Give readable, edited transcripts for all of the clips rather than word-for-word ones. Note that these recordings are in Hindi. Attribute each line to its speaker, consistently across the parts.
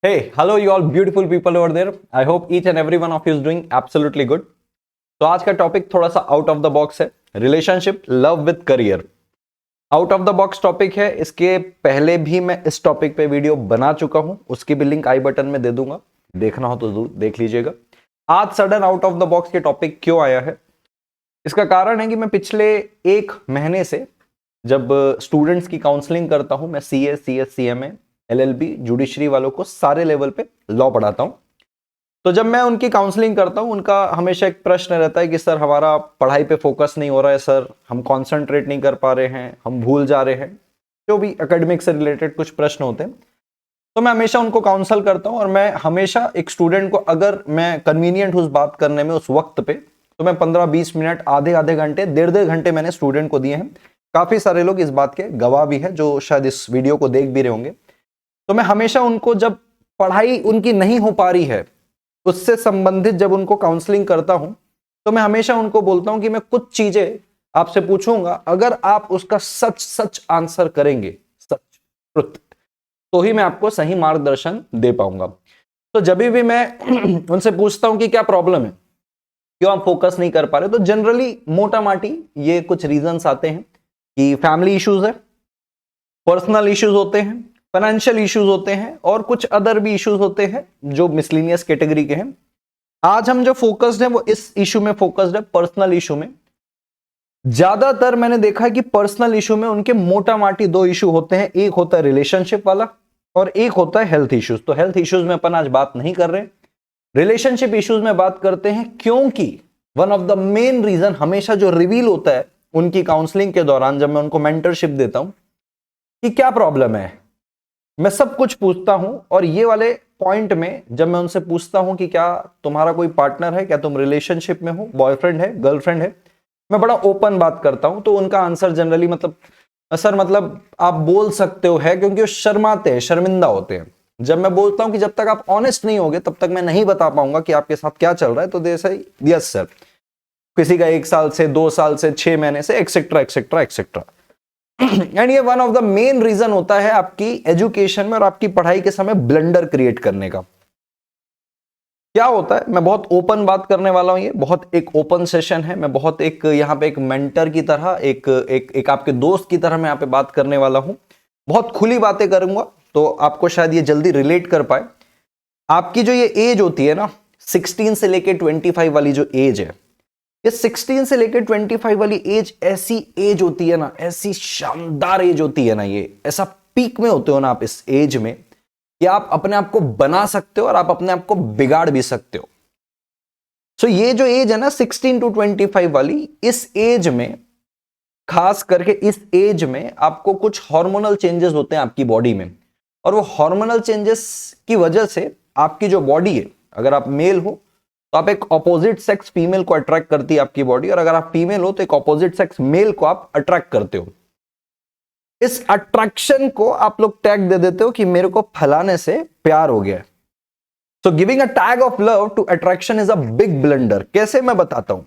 Speaker 1: Hey, hello you all beautiful people over there. I hope each and every one of you is doing absolutely good. तो आज का टॉपिक थोड़ा सा आउट ऑफ द बॉक्स है, relationship love with career. Out of the box topic है, इसके पहले भी मैं इस टॉपिक पे वीडियो बना चुका हूं, उसकी भी लिंक आई बटन में दे दूंगा, देखना हो तो जरूर देख लीजिएगा। आज sudden out of the box के टॉपिक क्यों आया है, इसका कारण है कि मैं पिछले एक महीने से जब स्टूडेंट्स की काउंसलिंग करता हूं, मैं CS, CS, CMA, LLB, judiciary वालों को सारे लेवल पे लॉ पढ़ाता हूं। तो जब मैं उनकी काउंसलिंग करता हूं, उनका हमेशा एक प्रश्न रहता है कि सर हमारा पढ़ाई पे फोकस नहीं हो रहा है, सर हम कंसंट्रेट नहीं कर पा रहे हैं, हम भूल जा रहे हैं, जो भी एकेडमिक से रिलेटेड कुछ प्रश्न होते हैं। तो मैं हमेशा उनको काउंसल करता हूं और मैं हमेशा एक स्टूडेंट को, अगर मैं कन्वीनियंट हूं उस बात करने में उस वक्त पे, तो मैं 15-20 मिनट, आधे घंटे, डेढ़ घंटे मैंने स्टूडेंट को दिए हैं। काफी सारे लोग इस बात के गवाह भी हैं जो शायद इस वीडियो को देख भी रहे होंगे। तो मैं हमेशा उनको, जब पढ़ाई उनकी नहीं हो पा रही है उससे संबंधित जब उनको काउंसलिंग करता हूं, तो मैं हमेशा उनको बोलता हूं कि मैं कुछ चीजें आपसे पूछूंगा, अगर आप उसका सच सच आंसर करेंगे, सच ट्रुथ, तो ही मैं आपको सही मार्गदर्शन दे पाऊंगा। तो जब भी मैं उनसे पूछता हूं कि क्या प्रॉब्लम है, क्यों आप फोकस नहीं कर पा रहे, तो जनरली मोटा माटी ये कुछ रीजंस आते हैं कि फैमिली इश्यूज है, पर्सनल इश्यूज होते हैं, फाइनेंशियल इश्यूज होते हैं और कुछ अदर भी इश्यूज होते हैं जो मिसलिनियस कैटेगरी के हैं। आज हम जो फोकस्ड है वो इस इशू में फोकस्ड है, पर्सनल इशू में। ज्यादातर मैंने देखा है कि पर्सनल इशू में उनके मोटा माटी दो इशू होते हैं, एक होता है रिलेशनशिप वाला और एक होता है हेल्थ इश्यूज। तो हेल्थ इश्यूज में अपन आज बात नहीं कर रहे, रिलेशनशिप इश्यूज में बात करते हैं, क्योंकि one of the main reason हमेशा जो रिवील होता है उनकी काउंसलिंग के दौरान, जब मैं उनको मेंटरशिप देता हूं कि क्या प्रॉब्लम है, मैं सब कुछ पूछता हूं। और ये वाले पॉइंट में जब मैं उनसे पूछता हूं कि क्या तुम्हारा कोई पार्टनर है, क्या तुम रिलेशनशिप में हो, बॉयफ्रेंड है, गर्लफ्रेंड है, मैं बड़ा ओपन बात करता हूं, तो उनका आंसर जनरली सर मतलब आप बोल सकते हो है, क्योंकि वो शर्माते हैं, शर्मिंदा होते हैं। जब मैं बोलता हूं कि जब तक आप ऑनेस्ट नहीं होगे तब तक मैं नहीं बता पाऊंगा कि आपके साथ क्या चल रहा है, तो दे से यस सर, किसी का 1 साल से, 2 साल से, 6 महीने से, एक्सेट्रा एक्सेट्रा एक्सेट्रा। एंड ये one of the main reason होता है आपकी एजुकेशन में और आपकी पढ़ाई के समय ब्लंडर क्रिएट करने का। क्या होता है, मैं बहुत ओपन बात करने वाला हूं, ये बहुत एक ओपन सेशन है, मैं बहुत एक यहां पे एक मेंटर की तरह, एक आपके दोस्त की तरह मैं यहां पे बात करने वाला हूं, बहुत खुली बातें करूंगा, तो आपको शायद ये जल्दी रिलेट कर पाए। आपकी जो ये एज होती है ना, 16 से लेके 25 वाली जो एज है, ये 16 से लेकर 25 वाली एज ऐसी एज होती है ना, ऐसी शानदार एज होती है ना, ये ऐसा पीक में होते हो ना आप इस एज में कि आप अपने आप को बना सकते हो और आप अपने आप को बिगाड़ भी सकते हो। सो ये जो एज है ना 16 to 25 वाली, इस एज में, खास करके इस एज में आपको कुछ हार्मोनल चेंजेस होते हैं आपकी बॉडी में, और वो हार्मोनल चेंजेस की वजह से आपकी जो बॉडी है, अगर आप मेल हो तो आप एक ऑपोजिट सेक्स फीमेल को अट्रैक्ट करती है आपकी बॉडी, और अगर आप फीमेल हो तो एक ऑपोजिट सेक्स मेल को आप अट्रैक्ट करते हो। इस अट्रैक्शन को आप लोग टैग दे देते हो कि मेरे को फलाने से प्यार हो गया। So giving a tag of love to attraction is a big blunder. कैसे, मैं बताता हूं।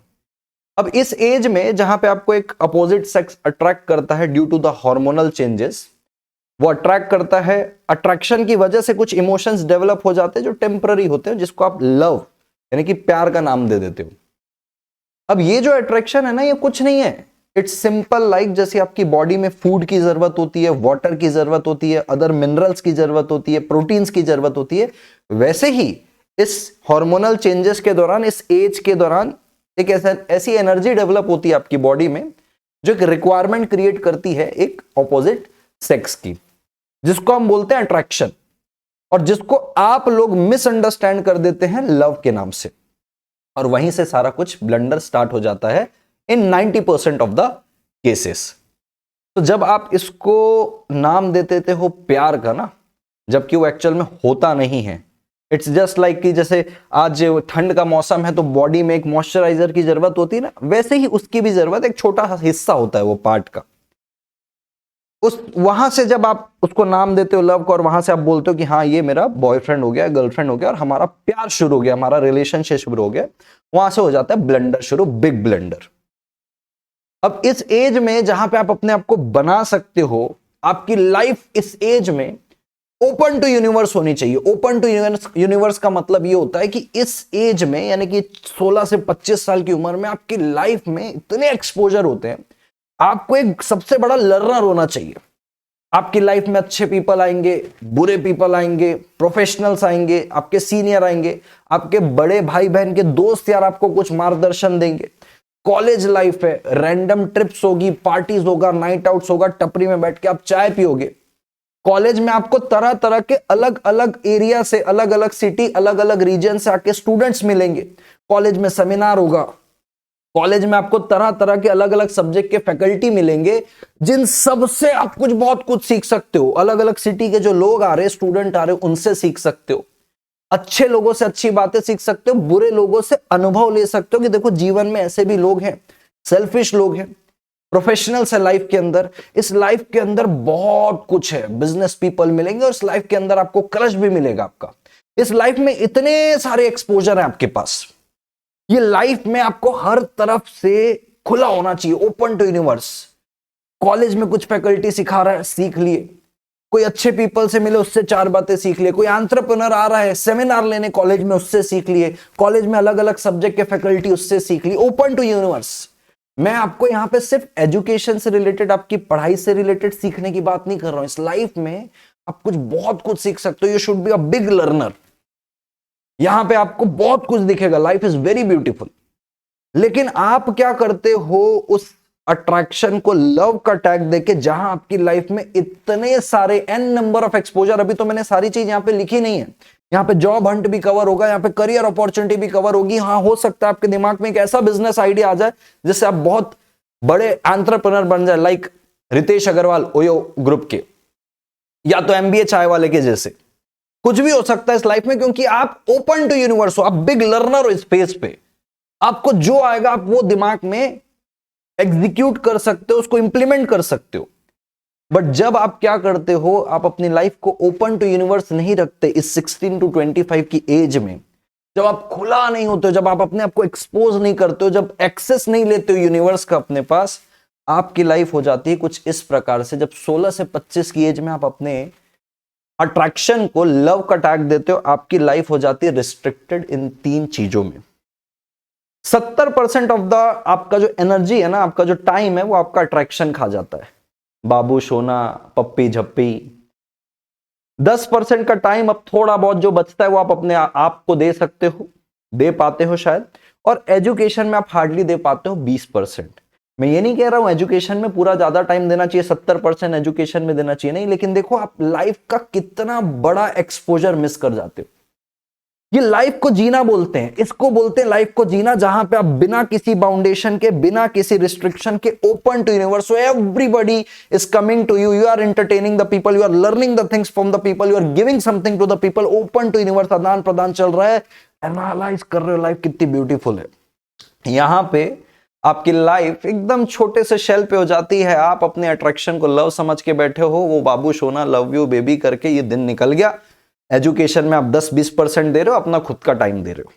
Speaker 1: अब इस एज में जहां पे आपको एक अपोजिट सेक्स अट्रैक्ट करता है due to the hormonal changes, वो अट्रैक्ट करता है, अट्रैक्शन की वजह से कुछ इमोशंस डेवलप हो जाते हैं जो टेम्पररी होते हैं, जिसको आप लव यानी कि प्यार का नाम दे देते हो। अब ये जो अट्रैक्शन है ना, ये कुछ नहीं है, इट्स सिंपल लाइक जैसे आपकी बॉडी में फूड की जरूरत होती है, वाटर की जरूरत होती है, अदर मिनरल्स की जरूरत होती है, प्रोटीन्स की जरूरत होती है, वैसे ही इस हार्मोनल चेंजेस के दौरान, इस एज के दौरान एक ऐसी एनर्जी डेवलप होती है आपकी बॉडी में जो एक रिक्वायरमेंट क्रिएट करती है एक ऑपोजिट सेक्स की, जिसको हम बोलते हैं अट्रैक्शन, और जिसको आप लोग मिसअंडरस्टैंड कर देते हैं लव के नाम से, और वहीं से सारा कुछ ब्लंडर स्टार्ट हो जाता है इन 90% ऑफ द केसेस। तो जब आप इसको नाम दे देते हो प्यार का ना, जबकि वो एक्चुअल में होता नहीं है, इट्स जस्ट लाइक कि जैसे आज ठंड का मौसम है तो बॉडी में एक मॉइस्चराइजर की जरूरत होती है ना, वैसे ही उसकी भी जरूरत, एक छोटा सा हिस्सा होता है वो पार्ट का। उस वहां से जब आप उसको नाम देते हो लव को, और वहां से आप बोलते हो कि हाँ ये मेरा बॉयफ्रेंड हो गया, गर्लफ्रेंड हो गया, और हमारा प्यार शुरू हो गया, हमारा रिलेशनशिप शुरू हो गया, वहां से हो जाता है ब्लंडर शुरू, बिग ब्लंडर। अब इस एज में जहां पे आप अपने आप को बना सकते हो, आपकी लाइफ इस एज में ओपन टू यूनिवर्स होनी चाहिए। ओपन टू यूनिवर्स का मतलब ये होता है कि इस एज में, यानी कि 16 से 25 साल की उम्र में आपकी लाइफ में इतने एक्सपोजर होते हैं, आपको एक सबसे बड़ा लर्नर होना चाहिए। आपकी लाइफ में अच्छे पीपल आएंगे, बुरे पीपल आएंगे, प्रोफेशनल्स आएंगे, आपके सीनियर आएंगे, आपके बड़े भाई बहन के दोस्त यार आपको कुछ मार्गदर्शन देंगे। कॉलेज लाइफ है, रैंडम ट्रिप्स होगी, पार्टीज होगा, नाइट आउट्स होगा, टपरी में बैठ के आप चाय पियोगे। कॉलेज में आपको तरह तरह के अलग अलग एरिया से, अलग अलग सिटी, अलग अलग रीजन से आके स्टूडेंट्स मिलेंगे। कॉलेज में सेमिनार होगा, कॉलेज में आपको तरह तरह के अलग अलग सब्जेक्ट के फैकल्टी मिलेंगे, जिन सब से आप बहुत कुछ सीख सकते हो। अलग अलग सिटी के जो लोग आ रहे, स्टूडेंट आ रहे, उनसे सीख सकते हो। अच्छे लोगों से अच्छी बातें सीख सकते हो, बुरे लोगों से अनुभव ले सकते हो कि देखो जीवन में ऐसे भी लोग हैं, सेल्फिश लोग हैं, प्रोफेशनल्स है लाइफ के अंदर। इस लाइफ के अंदर बहुत कुछ है, बिजनेस पीपल मिलेंगे और इस लाइफ के अंदर आपको क्रश भी मिलेगा आपका। इस लाइफ में इतने सारे एक्सपोजर है आपके पास। ये लाइफ में आपको हर तरफ से खुला होना चाहिए, ओपन टू यूनिवर्स। कॉलेज में कुछ फैकल्टी सिखा रहा है, सीख लिए। कोई अच्छे पीपल से मिले, उससे 4 बातें सीख लिए। कोई एंटरप्रेन्योर आ रहा है सेमिनार लेने कॉलेज में, उससे सीख लिए। कॉलेज में अलग अलग सब्जेक्ट के फैकल्टी, उससे सीख ली। Open to universe. मैं आपको यहां पे सिर्फ एजुकेशन से रिलेटेड, आपकी पढ़ाई से रिलेटेड सीखने की बात नहीं कर रहा हूं। इस लाइफ में आप बहुत कुछ सीख सकते हो। You should be a big learner. यहां पे आपको बहुत कुछ दिखेगा। Life is very beautiful. लेकिन आप क्या करते हो उस अट्रैक्शन को लव का टैग देके, जहां आपकी लाइफ में इतने सारे एन नंबर ऑफ एक्सपोजर, अभी तो मैंने सारी चीज यहां पे लिखी नहीं है। यहां पे जॉब हंट भी कवर होगा, यहां पे करियर अपॉर्चुनिटी भी कवर होगी। हाँ, हो सकता है आपके दिमाग में एक ऐसा बिजनेस आइडिया आ जाए जिससे आप बहुत बड़े एंटरप्रेन्योर बन जाए, लाइक रितेश अग्रवाल ओयो ग्रुप के, या तो एमबीए चाय वाले के जैसे। कुछ भी हो सकता है इस लाइफ में, क्योंकि आप ओपन टू यूनिवर्स हो, आप बिग लर्नर हो स्पेस पे। आपको जो आएगा आप वो दिमाग में एग्जीक्यूट कर सकते हो, उसको इंप्लीमेंट कर सकते हो। बट जब आप क्या करते हो, आप अपनी लाइफ को ओपन टू यूनिवर्स नहीं रखते इस 16 to 25 की एज में, जब आप खुला नहीं होते हो, जब आप अपने आप को एक्सपोज नहीं करते हो, जब एक्सेस नहीं लेते हो यूनिवर्स का अपने पास, आपकी लाइफ हो जाती है कुछ इस प्रकार से। जब 16 से 25 की एज में आप अपने अट्रैक्शन को लव का टैग देते हो, आपकी लाइफ हो जाती है रिस्ट्रिक्टेड इन 3 चीजों में। 70% ऑफ द आपका जो एनर्जी है ना, आपका जो टाइम है, वो आपका अट्रैक्शन खा जाता है। बाबू सोना, पप्पी झप्पी। 10% का टाइम अब थोड़ा बहुत जो बचता है वो आप अपने आप को दे सकते हो, दे पाते हो शायद। और एजुकेशन में आप हार्डली दे पाते हो 20%। मैं ये नहीं कह रहा हूं एजुकेशन में पूरा ज्यादा टाइम देना चाहिए, 70% एजुकेशन में देना चाहिए, नहीं। लेकिन देखो आप लाइफ का कितना बड़ा एक्सपोजर मिस कर जाते हो। ये लाइफ को जीना बोलते हैं, इसको बोलते हैं लाइफ को जीना, जहां पे आप बिना किसी बाउंडेशन के, बिना किसी रिस्ट्रिक्शन के open to universe. Everybody is coming to you, you are entertaining the people, you are learning the things from the people, you are giving something to the people. Open to universe, आदान प्रदान चल रहा है। एनालाइज कर रहे हो लाइफ कितनी ब्यूटीफुल है। यहां पे आपकी लाइफ एकदम छोटे से शेल पे हो जाती है। आप अपने अट्रैक्शन को लव समझ के बैठे हो, वो बाबू सोना लव यू बेबी करके ये दिन निकल गया। एजुकेशन में आप 10-20% दे रहे हो, अपना खुद का टाइम दे रहे हो।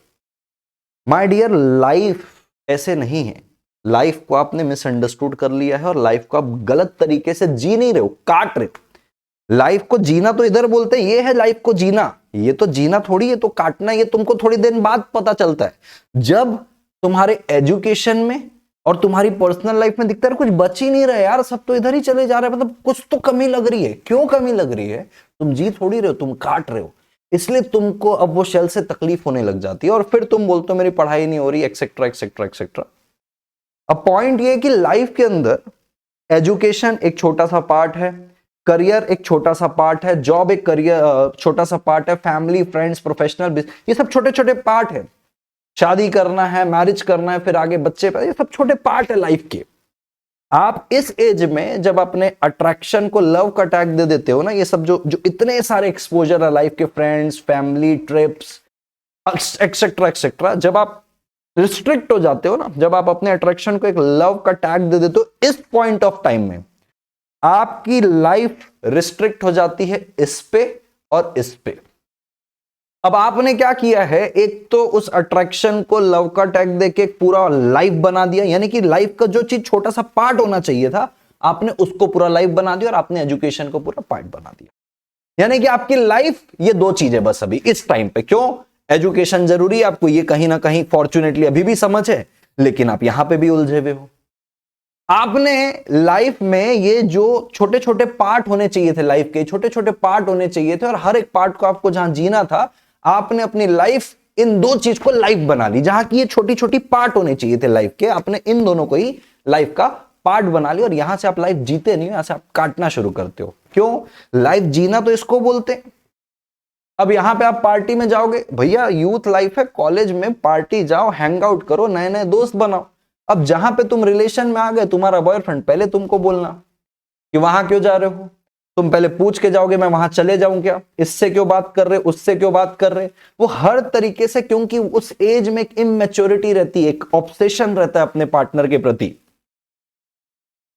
Speaker 1: माय डियर, लाइफ ऐसे नहीं है। लाइफ को आपने मिसअंडरस्टूड कर लिया है और लाइफ को आप गलत तरीके से जी नहीं रहे हो, काट रहे हो। लाइफ को जीना तो इधर बोलते हैं, ये है लाइफ को जीना। ये तो जीना थोड़ी है, तो काटना ये तुमको थोड़ी देर बाद पता चलता है, जब तुम्हारे एजुकेशन में और तुम्हारी पर्सनल लाइफ में दिखता है कुछ बच ही नहीं रहा है यार, सब तो इधर ही चले जा रहे हैं, मतलब कुछ तो कमी लग रही है। क्यों कमी लग रही है? तुम जी थोड़ी रहे हो, तुम काट रहे हो। इसलिए तुमको अब वो शेल से तकलीफ होने लग जाती है और फिर तुम बोलते हो मेरी पढ़ाई नहीं हो रही, एक्सेट्रा एक्सेट्रा एक्सेट्रा। अब पॉइंट ये है कि लाइफ के अंदर एजुकेशन एक छोटा सा पार्ट है, करियर एक छोटा सा पार्ट है, जॉब एक करियर छोटा सा पार्ट है, फैमिली, फ्रेंड्स, प्रोफेशनल, ये सब छोटे छोटे पार्ट है। शादी करना है, मैरिज करना है, फिर आगे बच्चे, ये सब छोटे पार्ट है लाइफ के। आप इस एज में जब अपने अट्रैक्शन को लव का टैग दे देते हो ना, ये सब जो इतने सारे एक्सपोजर है लाइफ के, friends, family, trips, etcetera etcetera, जब आप रिस्ट्रिक्ट हो जाते हो ना, जब आप अपने अट्रैक्शन को एक लव का टैग दे देते हो, इस पॉइंट ऑफ टाइम में आपकी लाइफ रिस्ट्रिक्ट हो जाती है इस पे और इस पे। अब आपने क्या किया है, एक तो उस अट्रैक्शन को लव का टैग देके एक पूरा लाइफ बना दिया, यानी कि लाइफ का जो चीज छोटा सा पार्ट होना चाहिए था, आपने उसको पूरा लाइफ बना दिया और आपने एजुकेशन को पूरा पार्ट बना दिया। यानी कि आपकी लाइफ ये दो चीजें बस अभी इस टाइम पे। क्यों? एजुकेशन जरूरी है आपको, ये कहीं ना कहीं फॉर्चुनेटली अभी भी समझ है, लेकिन आप यहां पे भी उलझे हुए हो। आपने लाइफ में ये जो छोटे छोटे पार्ट होने चाहिए थे, लाइफ के छोटे छोटे पार्ट होने चाहिए थे, और हर एक पार्ट को आपको जहां जीना था, आपने अपनी लाइफ इन दो चीज को लाइफ बना ली। जहां की ये छोटी छोटी पार्ट होने चाहिए थे लाइफ के, आपने इन दोनों को ही लाइफ का पार्ट बना लिया, और यहां से आप लाइफ जीते नहीं हो, यहां से आप काटना शुरू करते हो। क्यों? लाइफ जीना तो इसको बोलते हैं। अब यहां पे आप पार्टी में जाओगे, भैया यूथ लाइफ है, कॉलेज में पार्टी जाओ, हैंग आउट करो, नए नए दोस्त बनाओ। अब जहां पे तुम रिलेशन में आ गए, तुम्हारा बॉयफ्रेंड, पहले तुमको बोलना कि वहां क्यों जा रहे हो। तुम पहले पूछ के जाओगे मैं वहां चले जाऊं क्या, इससे क्यों बात कर रहे, उससे क्यों बात कर रहे। वो हर तरीके से, क्योंकि उस एज में एक इमेच्योरिटी रहती है, एक ऑब्सेशन रहता है अपने पार्टनर के प्रति,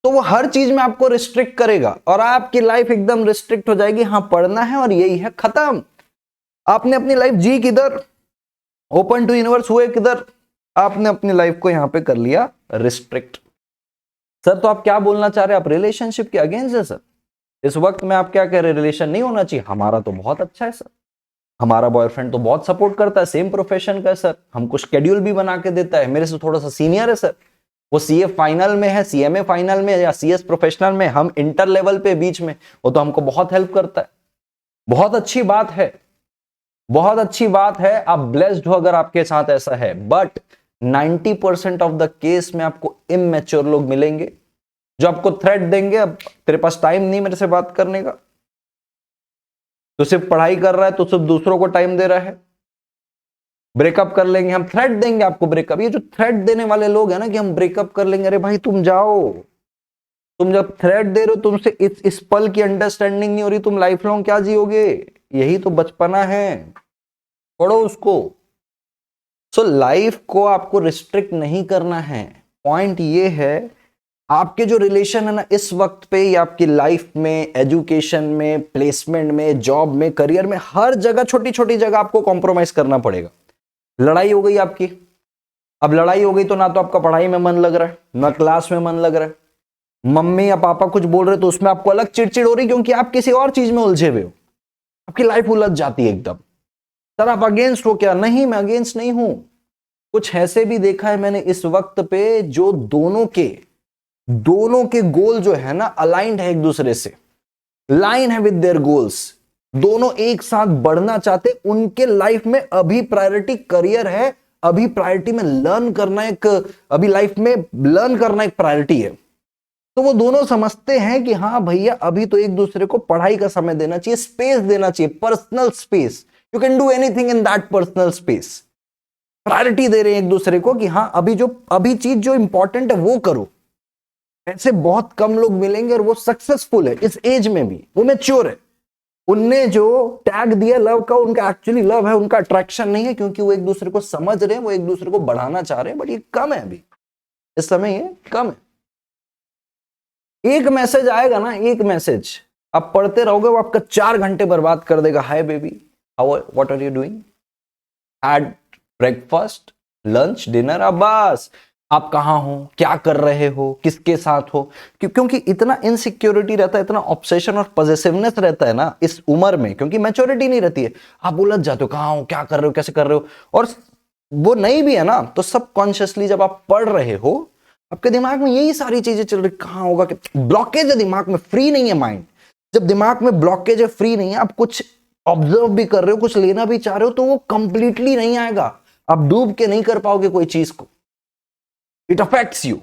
Speaker 1: तो वो हर चीज में आपको रिस्ट्रिक्ट करेगा, और आपकी लाइफ एकदम रिस्ट्रिक्ट हो जाएगी। हाँ, पढ़ना है और यही है, खत्म। आपने अपनी लाइफ जी किधर, ओपन टू यूनिवर्स हुए किधर, आपने अपनी लाइफ को यहां पे कर लिया रिस्ट्रिक्ट। सर तो आप क्या बोलना चाह रहे हैं, आप रिलेशनशिप के अगेंस्ट है सर? इस वक्त में आप क्या कह रहे हैं, रिलेशन नहीं होना चाहिए? हमारा तो बहुत अच्छा है सर, हमारा बॉयफ्रेंड तो बहुत सपोर्ट करता है, सेम प्रोफेशन का है सर, हमको शेड्यूल भी बना के देता है, मेरे से थोड़ा सा सीनियर है सर, वो सीए फाइनल में है, सीएमए फाइनल में, या सीएस प्रोफेशनल में, हम इंटर लेवल पे बीच में, वो तो हमको बहुत हेल्प करता है। बहुत अच्छी बात है, बहुत अच्छी बात है, आप ब्लेस्ड हो अगर आपके साथ ऐसा है। बट 90% ऑफ द केस में आपको इमेच्योर लोग मिलेंगे जो आपको थ्रेट देंगे, अब तेरे पास टाइम नहीं मेरे से बात करने का, तो सिर्फ पढ़ाई कर रहा है, तो सिर्फ दूसरों को टाइम दे रहा है, ब्रेकअप कर लेंगे, हम थ्रेट देंगे आपको ब्रेकअप। ये जो थ्रेट देने वाले लोग हैं ना कि हम ब्रेकअप कर लेंगे, अरे भाई तुम जाओ, तुम जब थ्रेट दे रहे हो, तुमसे इस पल की अंडरस्टैंडिंग नहीं हो रही, तुम लाइफ लॉन्ग क्या जियोगे? यही तो बचपना है, छोड़ो उसको। सो लाइफ को आपको रिस्ट्रिक्ट नहीं करना है। पॉइंट ये है, आपके जो रिलेशन है ना इस वक्त पे, ये आपकी लाइफ में, एजुकेशन में, प्लेसमेंट में, जॉब में, करियर में, हर जगह छोटी छोटी जगह आपको कॉम्प्रोमाइज करना पड़ेगा। लड़ाई हो गई आपकी, अब लड़ाई हो गई तो ना तो आपका पढ़ाई में मन लग रहा है, ना क्लास में मन लग रहा है, मम्मी या पापा कुछ बोल रहे तो उसमें आपको अलग चिड़चिड़ हो रही, क्योंकि आप किसी और चीज में उलझे हुए हो, आपकी लाइफ उलझ जाती है एकदम। सर आप अगेंस्ट हो क्या? नहीं, मैं अगेंस्ट नहीं हूं। कुछ ऐसे भी देखा है मैंने इस वक्त पे, जो दोनों के गोल जो है ना अलाइंड है एक दूसरे से, लाइन है विद देयर गोल्स, दोनों एक साथ बढ़ना चाहते, उनके लाइफ में अभी प्रायोरिटी करियर है, अभी प्रायोरिटी में लर्न करना एक, अभी लाइफ में लर्न करना एक प्रायोरिटी है। तो वो दोनों समझते हैं कि हाँ भैया अभी तो एक दूसरे को पढ़ाई का समय देना चाहिए, स्पेस देना चाहिए, personal space, you can do anything in that personal space. Priority दे रहे हैं एक दूसरे को कि हाँ अभी चीज जो इंपॉर्टेंट है वो करो। ऐसे बहुत कम लोग मिलेंगे, और वो सक्सेसफुल है इस एज में भी, वो मैच्योर है। उनने जो टैग दिया लव का, उनका एक्चुअली लव है, उनका अट्रैक्शन नहीं है, क्योंकि वो एक दूसरे को समझ रहे हैं, वो एक दूसरे को बढ़ाना चाह रहे हैं, बट ये कम है अभी, इस समय ये कम है। एक मैसेज आएगा ना, एक मैसेज आप पढ़ते रहोगे, वो आपका 4 घंटे बर्बाद कर देगा। Hi baby, how, what are you doing, had breakfast, lunch, dinner, अब बस आप कहां हो, क्या कर रहे हो, किसके साथ हो। क्योंकि इतना इनसिक्योरिटी रहता है, इतना ऑब्सेशन और पॉजिटिवनेस रहता है ना इस उम्र में, क्योंकि मैच्योरिटी नहीं रहती है, आप उलझ जाते हो, कहां हो, क्या कर रहे हो, कैसे कर रहे हो। और वो नहीं भी है ना, तो सबकॉन्शियसली जब आप पढ़ रहे हो, आपके दिमाग में यही सारी चीजें चल रही, कहां होगा, ब्लॉकेज है दिमाग में, फ्री नहीं है माइंड। जब दिमाग में ब्लॉकेज है, फ्री नहीं है, आप कुछ ऑब्जर्व भी कर रहे हो, कुछ लेना भी चाह रहे हो, तो वो कंप्लीटली नहीं आएगा, आप डूब के नहीं कर पाओगे कोई चीज को, इट अफेक्ट्स यू।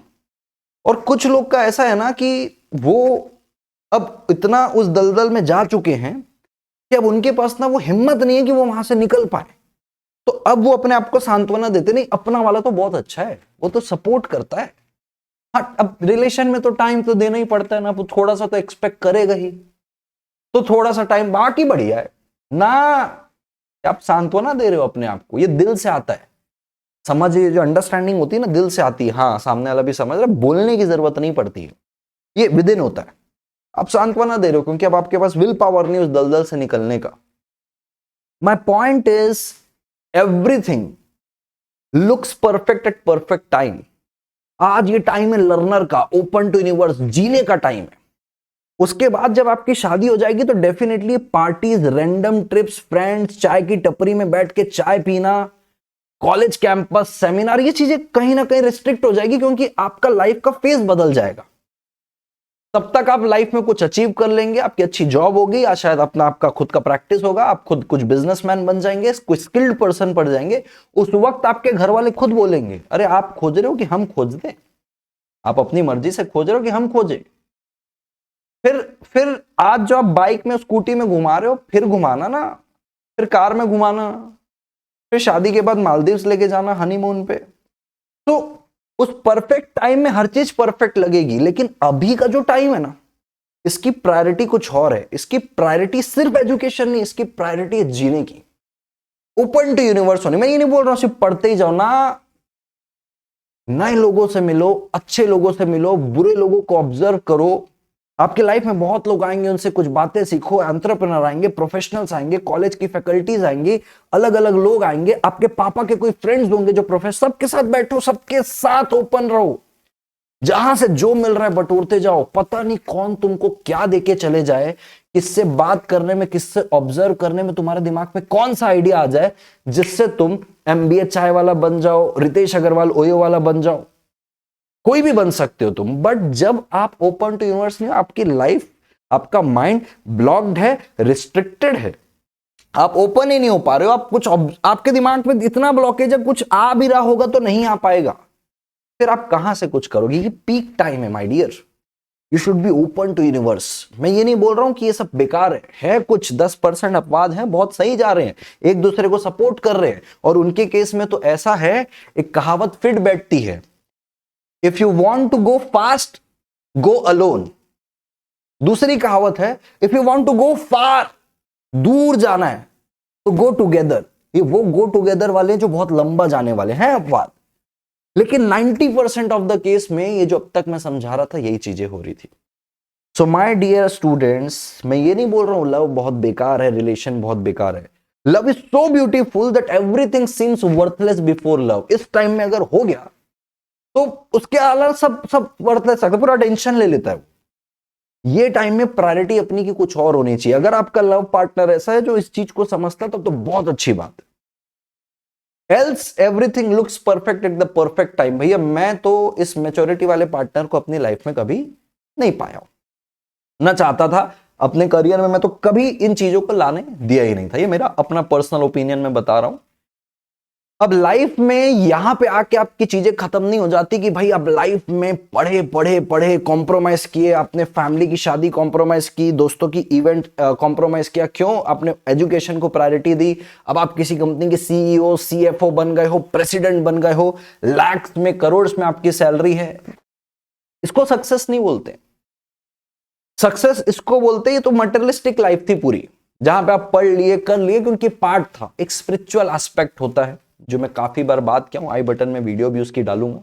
Speaker 1: और कुछ लोग का ऐसा है ना कि वो अब इतना उस दलदल में जा चुके हैं कि अब उनके पास ना वो हिम्मत नहीं है कि वो वहां से निकल पाए, तो अब वो अपने आप को सांत्वना देते, नहीं अपना वाला तो बहुत अच्छा है, वो तो सपोर्ट करता है। हाँ, अब रिलेशन में तो टाइम तो देना ही पड़ता है ना, वो थोड़ा सा तो एक्सपेक्ट करेगा ही, तो थोड़ा सा टाइम, बाकी बढ़िया है ना। आप सांत्वना दे रहे हो अपने आप को, ये दिल से आता है, समझ, ये जो अंडरस्टैंडिंग होती है ना दिल से आती है, हाँ सामने वाला भी समझ रहा है, बोलने की जरूरत नहीं पड़ती है, ये विद इन होता है। आप सांत्वना दे रहे हो क्योंकि अब आपके पास विल पावर नहीं उस दलदल से निकलने का। My point is, everything looks perfect eight perfect time. आज ये टाइम है लर्नर का, ओपन टू यूनिवर्स, जीने का टाइम है। उसके बाद जब आपकी शादी हो जाएगी तो definitely parties, random trips, friends, चाय की टपरी में बैठ के चाय पीना, कॉलेज कैंपस, सेमिनार, ये चीजें कहीं ना कहीं रिस्ट्रिक्ट हो जाएगी क्योंकि आपका लाइफ का फेज बदल जाएगा। तब तक आप लाइफ में कुछ अचीव कर लेंगे, आपकी अच्छी जॉब होगी या शायद अपना आपका खुद का प्रैक्टिस होगा, आप खुद कुछ बिजनेसमैन बन जाएंगे, कुछ स्किल्ड पर्सन पड़ जाएंगे। उस वक्त आपके घर वाले खुद बोलेंगे, अरे आप खोज रहे हो कि हम खोज दें? आप अपनी मर्जी से खोज रहे हो कि हम खोजे? फिर आज जो आप बाइक में स्कूटी में घुमा रहे हो, फिर घुमाना ना, फिर कार में घुमाना, फिर शादी के बाद मालदीव्स लेके जाना हनीमून पे। तो उस परफेक्ट टाइम में हर चीज परफेक्ट लगेगी, लेकिन अभी का जो टाइम है ना, इसकी प्रायोरिटी कुछ और है। इसकी प्रायोरिटी सिर्फ एजुकेशन नहीं, इसकी प्रायोरिटी है जीने की, ओपन टू यूनिवर्स होने। मैं ये नहीं बोल रहा हूं सिर्फ पढ़ते ही जाओ ना, नए लोगों से मिलो, अच्छे लोगों से मिलो, बुरे लोगों को ऑब्जर्व करो। आपकी लाइफ में बहुत लोग आएंगे, उनसे कुछ बातें सीखो। एंटरप्रेन्योर आएंगे, प्रोफेशनल्स आएंगे, कॉलेज की फैकल्टीज आएंगी, अलग अलग लोग आएंगे, आपके पापा के कोई फ्रेंड्स होंगे जो प्रोफेसर, सबके साथ बैठो, सबके साथ ओपन रहो, जहां से जो मिल रहा है बटोरते जाओ। पता नहीं कौन तुमको क्या देके चले जाए, किससे बात करने में, किससे ऑब्जर्व करने में तुम्हारे दिमाग में कौन सा आइडिया आ जाए जिससे तुम MBA चाय वाला बन जाओ, रितेश अग्रवाल ओयो वाला बन जाओ। कोई भी बन सकते हो तुम, बट जब आप ओपन टू यूनिवर्स नहीं हो, आपकी लाइफ, आपका माइंड ब्लॉक्ड है, रिस्ट्रिक्टेड है, आप ओपन ही नहीं हो पा रहे हो। आप कुछ, आपके दिमाग में इतना ब्लॉकेज है, कुछ आ भी रहा होगा तो नहीं आ पाएगा, फिर आप कहां से कुछ करोगे? ये पीक टाइम है my dear, you should be open to universe. मैं ये नहीं बोल रहा हूं कि ये सब बेकार है कुछ 10% अपवाद है, बहुत सही जा रहे हैं, एक दूसरे को सपोर्ट कर रहे हैं। और उनके केस में तो ऐसा है, एक कहावत फिट बैठती है, if you want to go fast go alone. दूसरी कहावत है, if you want to go far, दूर जाना है तो गो टुगेदर। ये वो गो टुगेदर वाले जो बहुत लंबा जाने वाले हैं अपवाद, लेकिन 90% ऑफ द केस में ये जो अब तक मैं समझा रहा था यही चीजें हो रही थी। सो माय डियर स्टूडेंट्स, मैं ये नहीं बोल रहा हूं लव बहुत बेकार है, रिलेशन बहुत बेकार है। Love is so beautiful that everything seems worthless before love. इस टाइम में अगर हो गया तो उसके अलावा सब वर्थलेस है, पूरा टेंशन ले लेता है। ये टाइम में प्रायोरिटी अपनी की कुछ और होनी चाहिए। अगर आपका लव पार्टनर ऐसा है जो इस चीज को समझता है तो बहुत अच्छी बात है। Else everything looks perfect at the perfect time. भैया मैं तो इस मैच्योरिटी वाले पार्टनर को अपनी लाइफ में कभी नहीं पाया हूं, ना चाहता था अपने करियर में। मैं तो कभी इन चीजों को लाने दिया ही नहीं था। ये मेरा अपना पर्सनल ओपिनियन में बता रहा हूं। अब लाइफ में यहां पे आके आपकी चीजें खत्म नहीं हो जाती कि भाई अब लाइफ में पढ़े पढ़े पढ़े, कॉम्प्रोमाइज किए, आपने फैमिली की शादी कॉम्प्रोमाइज की, दोस्तों की इवेंट कॉम्प्रोमाइज किया। क्यों? आपने एजुकेशन को प्रायोरिटी दी। अब आप किसी कंपनी के CEO CFO बन गए हो, प्रेसिडेंट बन गए हो, लाख्स में करोड़ में आपकी सैलरी है। इसको सक्सेस नहीं बोलते। सक्सेस इसको बोलते हैं, ये तो मटेरियलिस्टिक लाइफ थी पूरी, जहां पे आप पढ़ लिए, कर लिए, क्योंकि पार्ट था। एक स्पिरिचुअल एस्पेक्ट होता है जो मैं काफी बार बात किया हूं, आई बटन में वीडियो भी उसकी डालूंगा।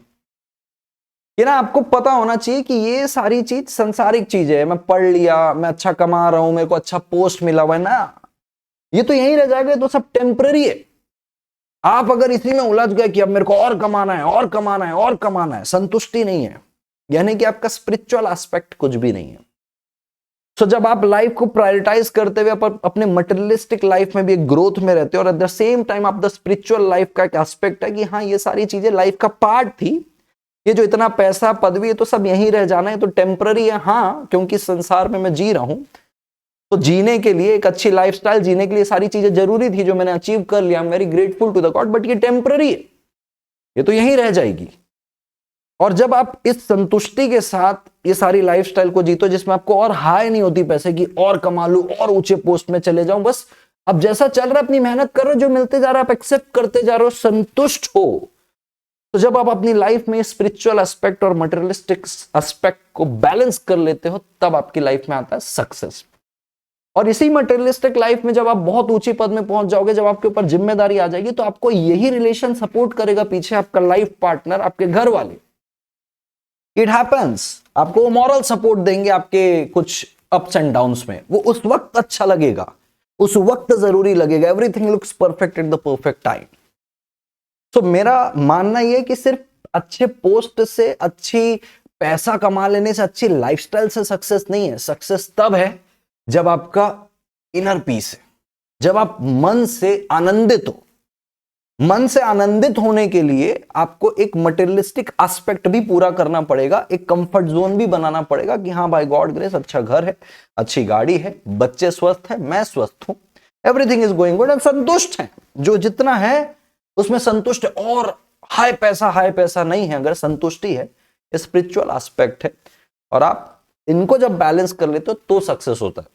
Speaker 1: ये ना आपको पता होना चाहिए कि ये सारी चीज संसारिक चीज है। मैं पढ़ लिया, मैं अच्छा कमा रहा हूं, मेरे को अच्छा पोस्ट मिला हुआ है ना, ये तो यहीं रह जाएगा, तो सब टेम्पररी है। आप अगर इसी में उलझ गए कि अब मेरे को और कमाना है, और कमाना है, और कमाना है, संतुष्टि नहीं है, यानी कि आपका स्पिरिचुअल एस्पेक्ट कुछ भी नहीं है। तो जब आप लाइफ को प्रायोरिटाइज करते हुए अपने मटेरियलिस्टिक लाइफ में भी एक ग्रोथ में रहते हो, और एट द सेम टाइम आप द स्पिरिचुअल लाइफ का एक एस्पेक्ट है कि हाँ ये सारी चीजें लाइफ का पार्ट थी, ये जो इतना पैसा पदवी है तो सब यहीं रह जाना है, तो टेम्पररी है। हाँ, क्योंकि संसार में मैं जी रहा हूं, तो जीने के लिए, एक अच्छी लाइफस्टाइल जीने के लिए सारी चीजें जरूरी थी जो मैंने अचीव कर लिया। I am very grateful to the god, but ये टेम्पररी है, ये तो यहीं रह जाएगी। और जब आप इस संतुष्टि के साथ ये सारी लाइफस्टाइल को जीतो, जिसमें आपको और हाई नहीं होती पैसे की, और कमा लूं, और ऊंचे पोस्ट में चले जाऊं, बस अब जैसा चल रहा है अपनी मेहनत कर रहे हो, जो मिलते जा रहा है आप एक्सेप्ट करते जा रहे हो, संतुष्ट हो। तो जब आप अपनी लाइफ में स्पिरिचुअल एस्पेक्ट और मटेरियलिस्टिक एस्पेक्ट को बैलेंस कर लेते हो, तब आपकी लाइफ में आता है सक्सेस। और इसी मटेरियलिस्टिक लाइफ में जब आप बहुत ऊंची पद में पहुंच जाओगे, जब आपके ऊपर जिम्मेदारी आ जाएगी, तो आपको यही रिलेशन सपोर्ट करेगा पीछे, आपका लाइफ पार्टनर, आपके घर वाले। इट हैपेंस, आपको मॉरल सपोर्ट देंगे आपके कुछ अप्स एंड डाउन्स में। वो उस वक्त अच्छा लगेगा, उस वक्त जरूरी लगेगा। Everything looks perfect at the perfect time. So मेरा मानना यह है कि सिर्फ अच्छे पोस्ट से, अच्छी पैसा कमा लेने से, अच्छी लाइफस्टाइल से सक्सेस नहीं है। सक्सेस तब है जब आपका इनर पीस है, जब आप मन से आनंदित हो। मन से आनंदित होने के लिए आपको एक मटेरियलिस्टिक एस्पेक्ट भी पूरा करना पड़ेगा, एक कंफर्ट जोन भी बनाना पड़ेगा कि हाँ बाय गॉड ग्रेस अच्छा घर है, अच्छी गाड़ी है, बच्चे स्वस्थ है, मैं स्वस्थ हूं, एवरीथिंग इज गोइंग गुड, संतुष्ट है। जो जितना है उसमें संतुष्ट है, और हाई पैसा नहीं है। अगर संतुष्टि है, स्पिरिचुअल एस्पेक्ट है, और आप इनको जब बैलेंस कर लेते हो तो सक्सेस होता है।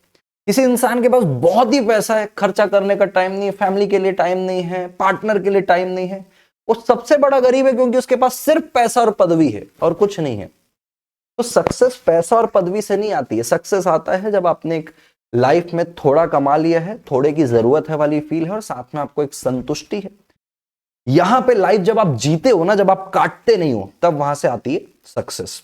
Speaker 1: किसी इंसान के पास बहुत ही पैसा है, खर्चा करने का टाइम नहीं है, फैमिली के लिए टाइम नहीं है, पार्टनर के लिए टाइम नहीं है, वो सबसे बड़ा गरीब है, क्योंकि उसके पास सिर्फ पैसा और पदवी है और कुछ नहीं है। तो सक्सेस पैसा और पदवी से नहीं आती है। सक्सेस आता है जब आपने एक लाइफ में थोड़ा कमा लिया है, थोड़े की जरूरत है वाली फील है, और साथ में आपको एक संतुष्टि है। यहां पे लाइफ जब आप जीते हो ना, जब आप काटते नहीं हो, तब वहां से आती है सक्सेस।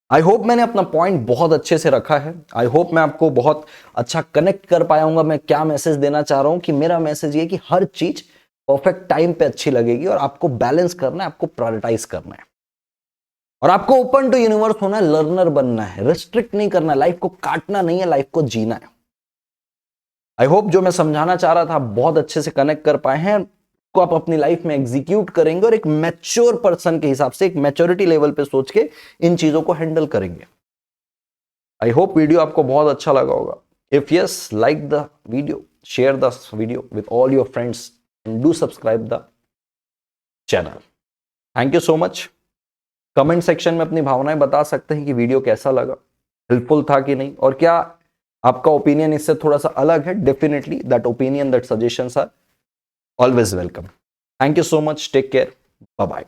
Speaker 1: आई होप मैंने अपना पॉइंट बहुत अच्छे से रखा है। आई होप मैं आपको बहुत अच्छा कनेक्ट कर पाया हूं। मैं क्या मैसेज देना चाह रहा हूं कि मेरा मैसेज ये कि हर चीज परफेक्ट टाइम पे अच्छी लगेगी, और आपको बैलेंस करना है, आपको प्रायोरिटाइज करना है, और आपको ओपन टू यूनिवर्स होना है, लर्नर बनना है, रिस्ट्रिक्ट नहीं करना है, लाइफ को काटना नहीं है, लाइफ को जीना है। आई होप जो मैं समझाना चाह रहा था आप बहुत अच्छे से कनेक्ट कर पाए हैं, को आप अपनी लाइफ में एग्जीक्यूट करेंगे, और एक मैच्योर पर्सन के हिसाब से, एक मैच्योरिटी लेवल पे सोच के इन चीजों को हैंडल करेंगे। आई होप वीडियो आपको बहुत अच्छा लगा होगा। If yes, like the video, share the video with all your friends, and do subscribe the channel. Thank you so much. Comment section में अपनी भावनाएं बता सकते हैं कि वीडियो कैसा लगा, हेल्पफुल था कि नहीं, और क्या आपका ओपिनियन इससे थोड़ा सा अलग है। Definitely that opinion, that suggestions are always welcome. Thank you so much. Take care. Bye bye.